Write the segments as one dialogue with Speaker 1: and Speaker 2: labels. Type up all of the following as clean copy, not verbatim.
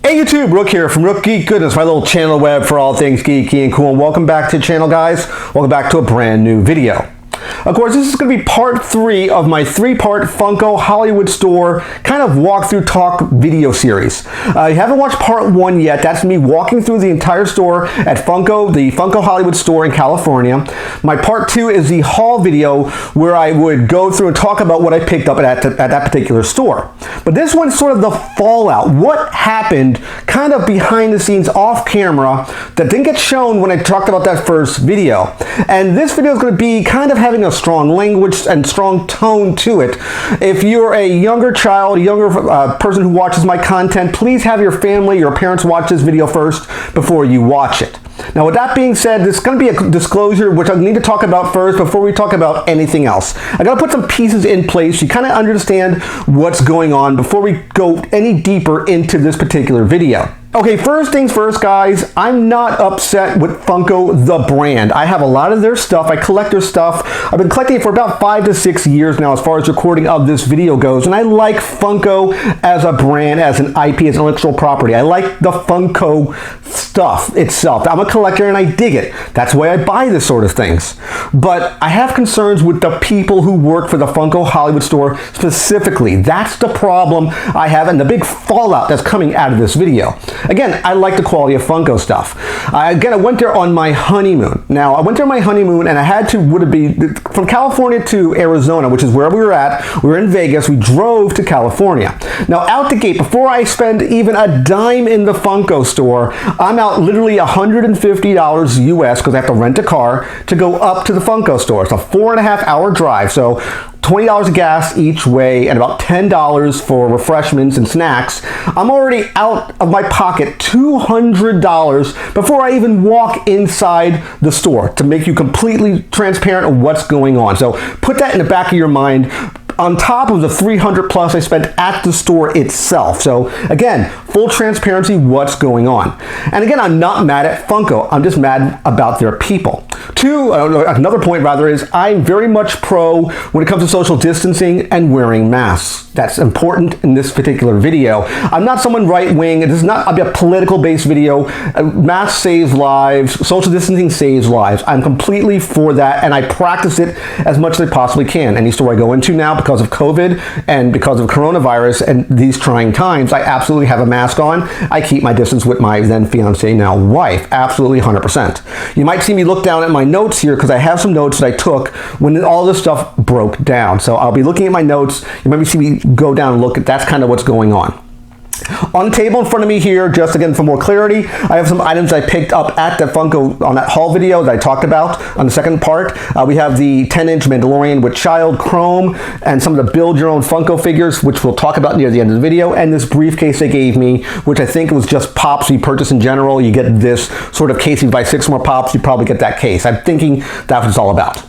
Speaker 1: Hey YouTube, Rook here from Rook Geek Goodness, my little channel web for all things geeky and cool. And welcome back to the channel, guys. Welcome back to a brand new video. Of course, this is going to be part 3 of my 3-part Funko Hollywood store kind of walkthrough talk video series. You haven't watched part 1 yet. That's me walking through the entire store at the Funko Hollywood store in California. My part 2 is the haul video where I would go through and talk about what I picked up at that particular store. But this one's sort of the fallout. What happened kind of behind the scenes off camera that didn't get shown when I talked about that first video. And this video is going to be kind of having a strong language and strong tone to it. If you're a younger child, a younger person who watches my content, please have your family, your parents watch this video first before you watch it. Now, with that being said, there's going to be a disclosure which I need to talk about first before we talk about anything else. I got to put some pieces in place so you kind of understand what's going on before we go any deeper into this particular video. Okay, first things first, guys, I'm not upset with Funko the brand. I have a lot of their stuff. I collect their stuff. I've been collecting it for about 5 to 6 years now as far as recording of this video goes, and I like Funko as a brand, as an IP, as intellectual property. I like the Funko stuff itself. I'm a collector and I dig it. That's why I buy this sort of things. But I have concerns with the people who work for the Funko Hollywood store specifically. That's the problem I have and the big fallout that's coming out of this video. Again, I like the quality of Funko stuff. I went there on my honeymoon. Now, I went there on my honeymoon and I had to, from California to Arizona, which is where we were at. We were in Vegas. We drove to California. Now, out the gate, before I spend even a dime in the Funko store, I'm out literally $150 US because I have to rent a car to go up to the Funko store. It's a 4.5-hour drive. So $20 of gas each way and about $10 for refreshments and snacks. I'm already out of my pocket $200 before I even walk inside the store, to make you completely transparent of what's going on. So put that in the back of your mind, on top of the $300 plus I spent at the store itself. So again, full transparency, what's going on. And again, I'm not mad at Funko. I'm just mad about their people. Another point rather is I'm very much pro when it comes to social distancing and wearing masks. That's important in this particular video. I'm not someone right-wing. It is not a political-based video. Masks save lives. Social distancing saves lives. I'm completely for that, and I practice it as much as I possibly can. Any store I go into now, because of COVID and because of coronavirus and these trying times, I absolutely have a mask on. I keep my distance with my then fiance, now wife. Absolutely 100%. You might see me look down at my notes here because I have some notes that I took when all this stuff broke down. So I'll be looking at my notes. You might see me go down and look at, that's kind of what's going on. On the table in front of me here, just again for more clarity, I have some items I picked up at the Funko on that haul video that I talked about on the second part. We have the 10-inch Mandalorian with child chrome and some of the build your own Funko figures, which we'll talk about near the end of the video, and this briefcase they gave me, which I think was just pops you purchase in general. You get this sort of case. If you buy 6 more pops, you probably get that case. I'm thinking that's what it's all about.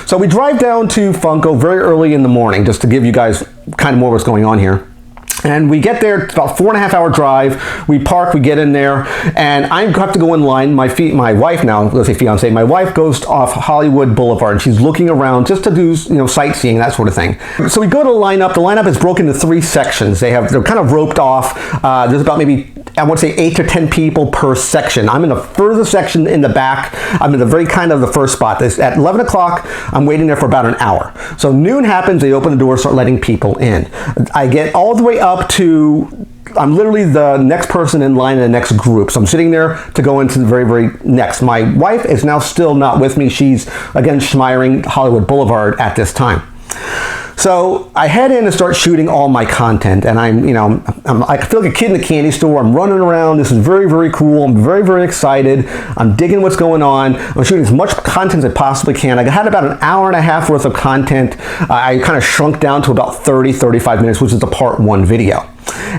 Speaker 1: So we drive down to Funko very early in the morning, just to give you guys kind of more what's going on here. And we get there, it's about 4.5-hour drive. We park, we get in there, and I have to go in line. My wife now, let's say fiance, my wife goes off Hollywood Boulevard, and she's looking around just to do, sightseeing, that sort of thing. So we go to line up. The lineup is broken into 3 sections. They're kind of roped off. There's about maybe, I want to say 8 to 10 people per section. I'm in the further section in the back. I'm in the very kind of the first spot. At 11 o'clock, I'm waiting there for about an hour. So noon happens, they open the door, start letting people in. I get all the way up to, I'm literally the next person in line in the next group. So I'm sitting there to go into the very, very next. My wife is now still not with me. She's, again, schmiring Hollywood Boulevard at this time. So I head in and start shooting all my content, and I feel like a kid in a candy store. I'm running around. This is very, very cool. I'm very, very excited. I'm digging what's going on. I'm shooting as much content as I possibly can. I had about an hour and a half worth of content. I kind of shrunk down to about 30-35 minutes, which is the part 1 video.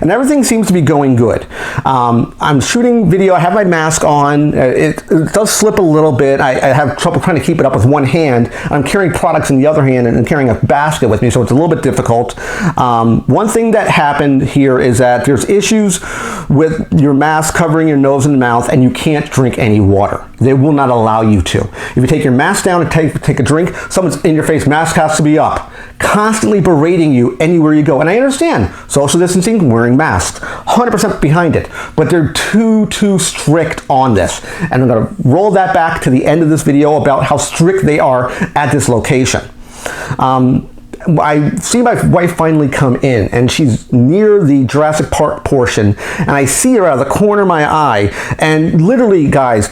Speaker 1: And everything seems to be going good. I'm shooting video. I have my mask on. It does slip a little bit. I have trouble trying to keep it up with one hand. I'm carrying products in the other hand and carrying a basket with me, so it's a little bit difficult. One thing that happened here is that there's issues with your mask covering your nose and mouth, and you can't drink any water. They will not allow you to. If you take your mask down and take a drink, someone's in your face, mask has to be up, constantly berating you anywhere you go. And I understand social distancing dancing, wearing masks. 100% behind it. But they're too strict on this. And I'm going to roll that back to the end of this video about how strict they are at this location. I see my wife finally come in, and she's near the Jurassic Park portion, and I see her out of the corner of my eye, and literally, guys,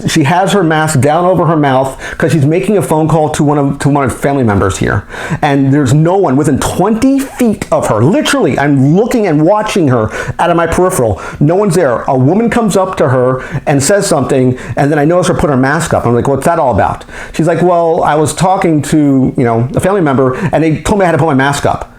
Speaker 1: she has her mask down over her mouth because she's making a phone call to one of family members here, and there's no one within 20 feet of her. Literally, I'm looking and watching her out of my peripheral. No one's there. A woman comes up to her and says something, and then I notice her put her mask up. I'm like, what's that all about? She's like, well, I was talking to, a family member, and they told me I had to put my mask up,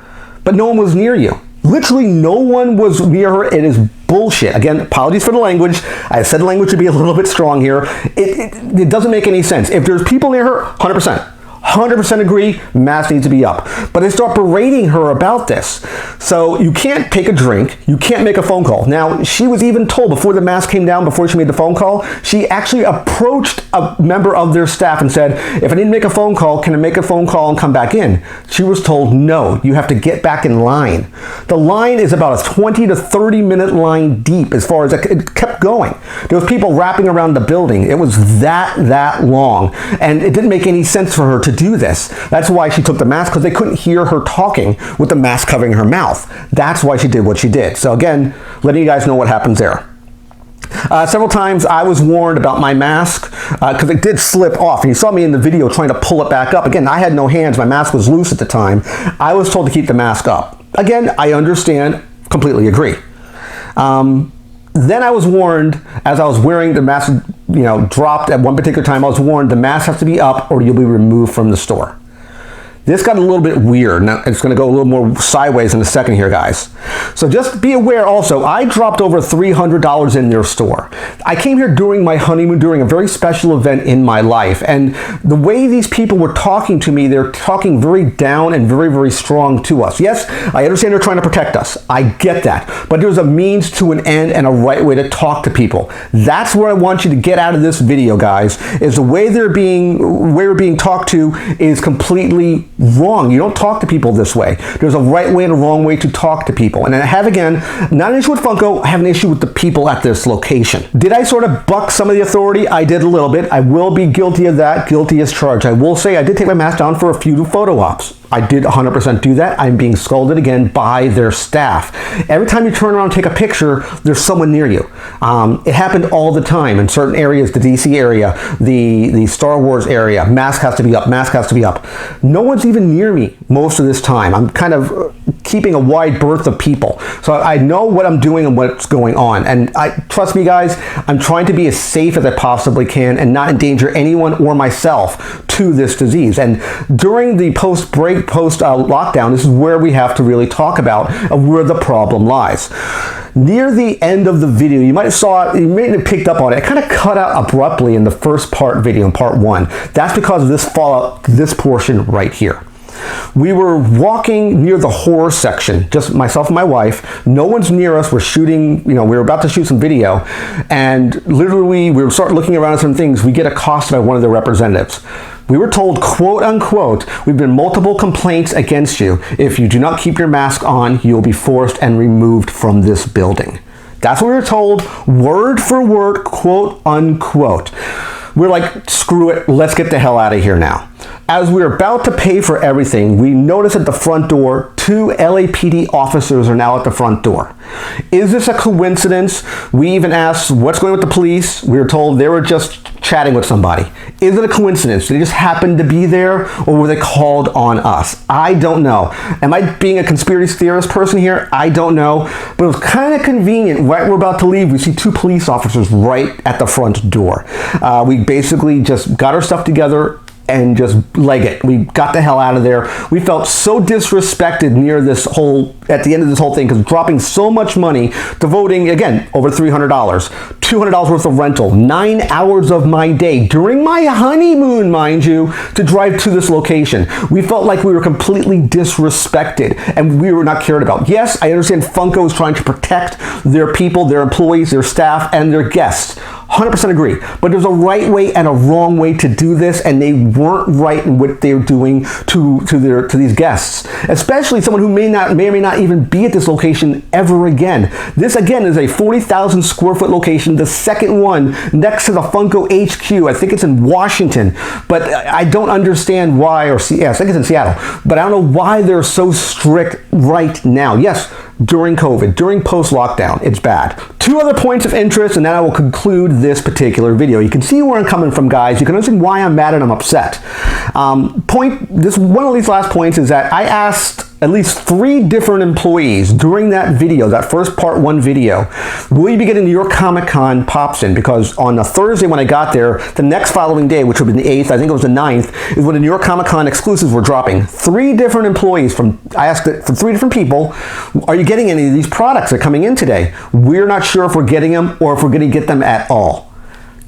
Speaker 1: but no one was near you. Literally no one was near her. It is bullshit. Again, apologies for the language. I said the language should be a little bit strong here. It doesn't make any sense. If there's people near her, 100% agree, mask needs to be up. But they start berating her about this. So you can't take a drink, you can't make a phone call. Now, she was even told before the mask came down, before she made the phone call, she actually approached a member of their staff and said, if I need to make a phone call, can I make a phone call and come back in? She was told, no, you have to get back in line. The line is about a 20 to 30 minute line deep as far as it kept going. There was people wrapping around the building. It was that long. And it didn't make any sense for her to do this. That's why she took the mask, because they couldn't hear her talking with the mask covering her mouth. That's why she did what she did. So again, letting you guys know what happens there. Several times I was warned about my mask because it did slip off. And you saw me in the video trying to pull it back up. Again, I had no hands. My mask was loose at the time. I was told to keep the mask up. Again, I understand, completely agree. Then I was warned, as I was wearing the mask, dropped at one particular time, I was warned the mask has to be up or you'll be removed from the store. This got a little bit weird. Now, it's going to go a little more sideways in a second here, guys. So just be aware also, I dropped over $300 in their store. I came here during my honeymoon, during a very special event in my life. And the way these people were talking to me, they're talking very down and very strong to us. Yes, I understand they're trying to protect us. I get that. But there's a means to an end and a right way to talk to people. That's where I want you to get out of this video, guys, is the way we're being talked to is completely wrong. You don't talk to people this way. There's a right way and a wrong way to talk to people. And I have, again, not an issue with Funko, I have an issue with the people at this location. Did I sort of buck some of the authority? I did a little bit. I will be guilty of that, guilty as charged. I will say I did take my mask down for a few photo ops. I did 100% do that. I'm being scolded again by their staff. Every time you turn around and take a picture, there's someone near you. It happened all the time in certain areas, the DC area, the Star Wars area. Mask has to be up, mask has to be up. No one's even near me most of this time. I'm kind of keeping a wide berth of people. So I know what I'm doing and what's going on. And trust me, guys, I'm trying to be as safe as I possibly can and not endanger anyone or myself to this disease. And during the post-lockdown, this is where we have to really talk about where the problem lies. Near the end of the video, you might have picked up on it. It kind of cut out abruptly in the first part video, in part one. That's because of this fallout, this portion right here. We were walking near the horror section, just myself and my wife. No one's near us. We're shooting, we were about to shoot some video, and literally we start looking around at some things. We get accosted by one of the representatives. We were told, quote unquote, we've been multiple complaints against you. If you do not keep your mask on, you will be forced and removed from this building. That's what we were told, word for word, quote unquote. We're like, screw it, let's get the hell out of here now. As we were about to pay for everything, we noticed at the front door, 2 LAPD officers are now at the front door. Is this a coincidence? We even asked, what's going on with the police? We were told they were just chatting with somebody. Is it a coincidence? Did they just happen to be there, or were they called on us? I don't know. Am I being a conspiracy theorist person here? I don't know. But it was kind of convenient. Right when we're about to leave, we see 2 police officers right at the front door. We basically just got our stuff together and just leg it. We got the hell out of there. We felt so disrespected at the end of this whole thing, because dropping so much money, devoting, again, over $300, $200 worth of rental, 9 hours of my day, during my honeymoon, mind you, to drive to this location. We felt like we were completely disrespected and we were not cared about. Yes, I understand Funko is trying to protect their people, their employees, their staff, and their guests. 100% agree. But there's a right way and a wrong way to do this, and they weren't right in what they're doing to these guests, especially someone who may or may not even be at this location ever again. This again is a 40,000 square foot location, the second one next to the Funko HQ. I think it's in Washington, but I don't understand why, I think it's in Seattle, but I don't know why they're so strict right now. Yes, during COVID, during post-lockdown, it's bad. Two other points of interest, and then I will conclude this particular video. You can see where I'm coming from, guys. You can understand why I'm mad and I'm upset. One of these last points is that I asked at least 3 different employees during that video, that first part 1 video, will you be getting your Comic-Con pops in? Because on a Thursday when I got there, the next following day, which would be the 8th, I think it was the 9th, is when the New York Comic-Con exclusives were dropping. 3 different employees I asked it from 3 different people, are you getting any of these products that are coming in today? We're not sure if we're getting them or if we're going to get them at all.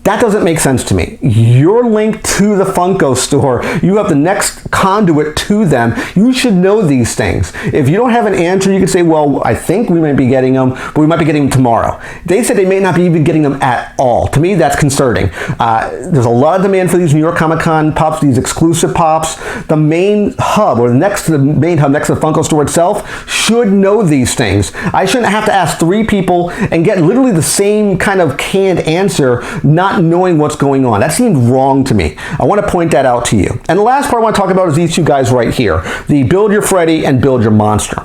Speaker 1: That doesn't make sense to me. You're linked to the Funko store. You have the next conduit to them. You should know these things. If you don't have an answer, you can say, well, I think we might be getting them, but we might be getting them tomorrow. They said they may not be even getting them at all. To me, that's concerning. There's a lot of demand for these New York Comic-Con pops, these exclusive pops. The main hub, or next to the main hub, next to the Funko store itself, should know these things. I shouldn't have to ask 3 people and get literally the same kind of canned answer, not knowing what's going on. That seemed wrong to me. I want to point that out to you. And the last part I want to talk about is these 2 guys right here, the Build Your Freddy and Build Your Monster.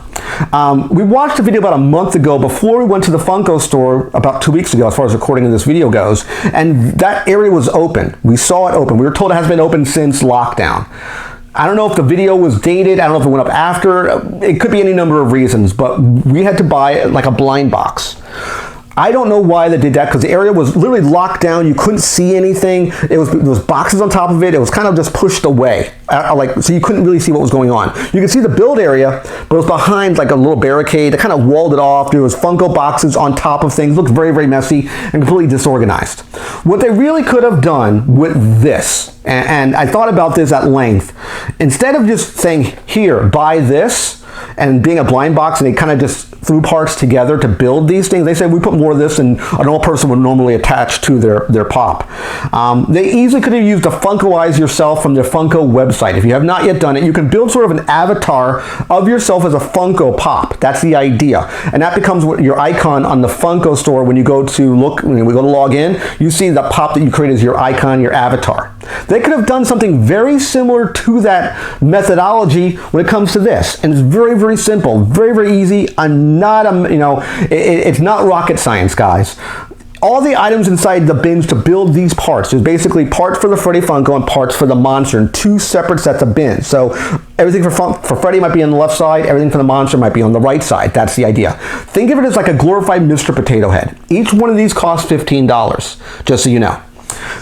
Speaker 1: We watched a video about a month ago before we went to the Funko store about 2 weeks ago, as far as recording of this video goes, and that area was open. We saw it open. We were told it hasn't been open since lockdown. I don't know if the video was dated. I don't know if it went up after. It could be any number of reasons, but we had to buy like a blind box. I don't know why they did that, because the area was literally locked down. You couldn't see anything. There was boxes on top of it. It was kind of just pushed away, so you couldn't really see what was going on. You could see the build area, but it was behind like a little barricade that kind of walled it off. There was Funko boxes on top of things. It looked very, very messy and completely disorganized. What they really could have done with this, and I thought about this at length, instead of just saying, here, buy this, and being a blind box, and they kind of just threw parts together to build these things. They said we put more of this than a normal person would normally attach to their pop. They easily could have used a Funkoize yourself from their Funko website. If you have not yet done it, you can build sort of an avatar of yourself as a Funko Pop. That's the idea. And that becomes what your icon on the Funko store when you go to when we go to log in, you see the pop that you create as your icon, your avatar. They could have done something very similar to that methodology when it comes to this. And it's very, very simple, very, very easy. It's not rocket science, guys. All the items inside the bins to build these parts, there's basically parts for the Freddy Funko and parts for the monster in 2 separate sets of bins. So everything for Freddy might be on the left side, everything for the monster might be on the right side. That's the idea. Think of it as like a glorified Mr. Potato Head. Each one of these costs $15, just so you know.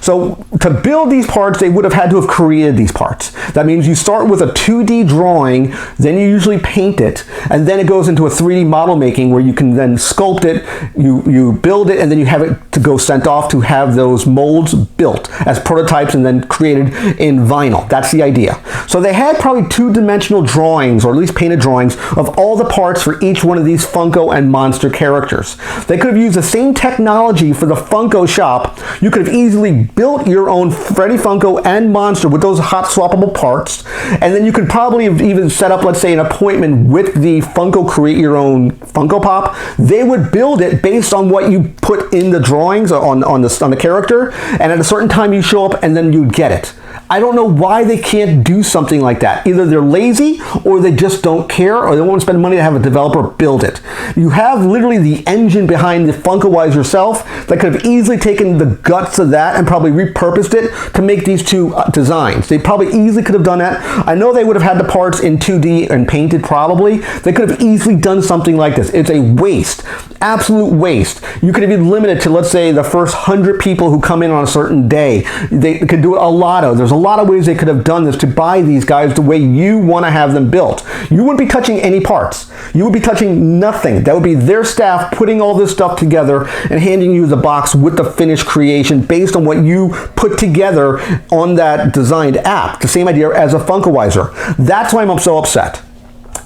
Speaker 1: So to build these parts, they would have had to have created these parts. That means you start with a 2D drawing, then you usually paint it, and then it goes into a 3D model making where you can then sculpt it, you build it, and then you have it to go sent off to have those molds built as prototypes and then created in vinyl. That's the idea. So they had probably 2-dimensional drawings, or at least painted drawings, of all the parts for each one of these Funko and Monster characters. They could have used the same technology for the Funko shop. You could have easily built your own Freddy Funko and Monster with those hot swappable parts, and then you could probably have even set up, let's say, an appointment with the Funko Create Your Own Funko Pop. They would build it based on what you put in the drawings on the character, and at a certain time you show up and then you get it. I don't know why they can't do something like that. Either they're lazy, or they just don't care, or they won't spend money to have a developer build it. You have literally the engine behind the Funkoize yourself that could have easily taken the guts of that and probably repurposed it to make these 2 designs. They probably easily could have done that. I know they would have had the parts in 2D and painted probably. They could have easily done something like this. It's a waste, absolute waste. You could have been limited to, let's say, the first 100 people who come in on a certain day. They could do a lotto. There's a lot of ways they could have done this to buy these guys the way you want to have them built. You wouldn't be touching any parts. You would be touching nothing. That would be their staff putting all this stuff together and handing you the box with the finished creation based on what you put together on that designed app. The same idea as a Funkoizer. That's why I'm so upset.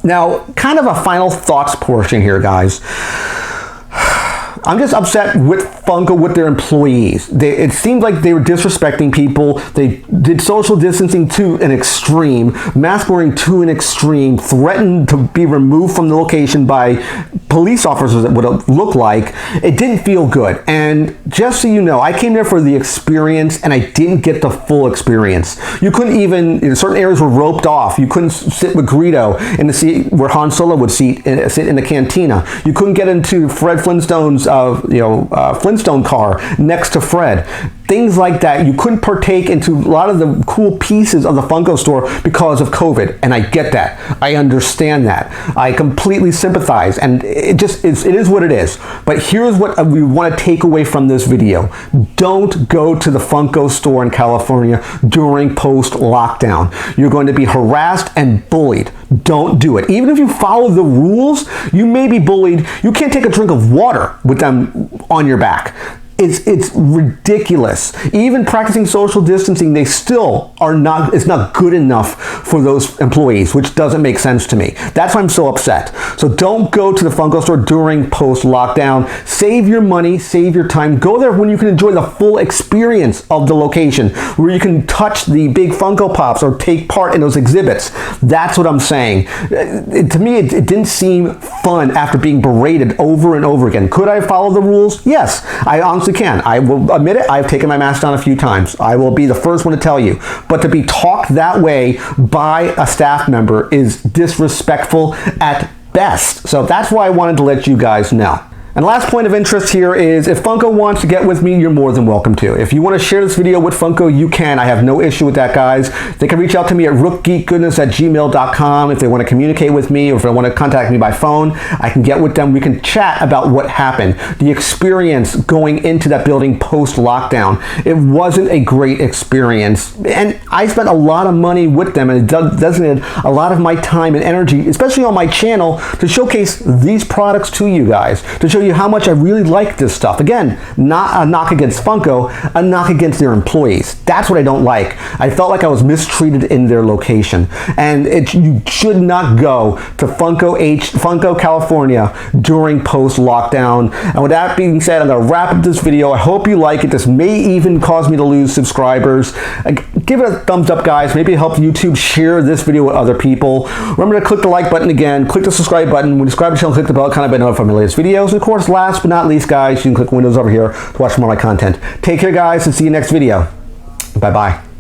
Speaker 1: Now, kind of a final thoughts portion here, guys. I'm just upset with Funko, with their employees. It seemed like they were disrespecting people. They did social distancing to an extreme, mask wearing to an extreme, threatened to be removed from the location by police officers, it would look like. It didn't feel good. And just so you know, I came there for the experience and I didn't get the full experience. You couldn't even, certain areas were roped off. You couldn't sit with Greedo in the seat where Han Solo would sit in the cantina. You couldn't get into Fred Flintstone's Flintstone car next to Fred. Things like that. You couldn't partake into a lot of the cool pieces of the Funko store because of COVID, and I get that. I understand that. I completely sympathize, and it is what it is. But here's what we want to take away from this video. Don't go to the Funko store in California during post-lockdown. You're going to be harassed and bullied. Don't do it. Even if you follow the rules, you may be bullied. You can't take a drink of water with them on your back. It's ridiculous. Even practicing social distancing, they still are not, it's not good enough for those employees, which doesn't make sense to me. That's why I'm so upset. So don't go to the Funko store during post-lockdown. Save your money, save your time. Go there when you can enjoy the full experience of the location, where you can touch the big Funko Pops or take part in those exhibits. That's what I'm saying. To me, it didn't seem fun after being berated over and over again. Could I follow the rules? Yes, I honestly can. I will admit it. I've taken my mask down a few times. I will be the first one to tell you. But to be talked that way by a staff member is disrespectful at best. So that's why I wanted to let you guys know. And last point of interest here is, if Funko wants to get with me, you're more than welcome to. If you want to share this video with Funko, you can. I have no issue with that, guys. They can reach out to me at rookgeekgoodness@gmail.com if they want to communicate with me, or if they want to contact me by phone. I can get with them. We can chat about what happened, the experience going into that building post-lockdown. It wasn't a great experience, and I spent a lot of money with them, and it designated a lot of my time and energy, especially on my channel, to showcase these products to you guys, to show you how much I really like this stuff. Again, not a knock against Funko, a knock against their employees. That's what I don't like. I felt like I was mistreated in their location, and you should not go to Funko California during post-lockdown. And with that being said, I'm going to wrap up this video. I hope you like it. This may even cause me to lose subscribers. Give it a thumbs up, guys. Maybe help YouTube share this video with other people. Remember to click the like button again, click the subscribe button. When you subscribe to the channel, click the bell icon to be notified of my latest videos. And of course, last but not least, guys, you can click Windows over here to watch more of my content. Take care, guys, and see you next video. Bye-bye.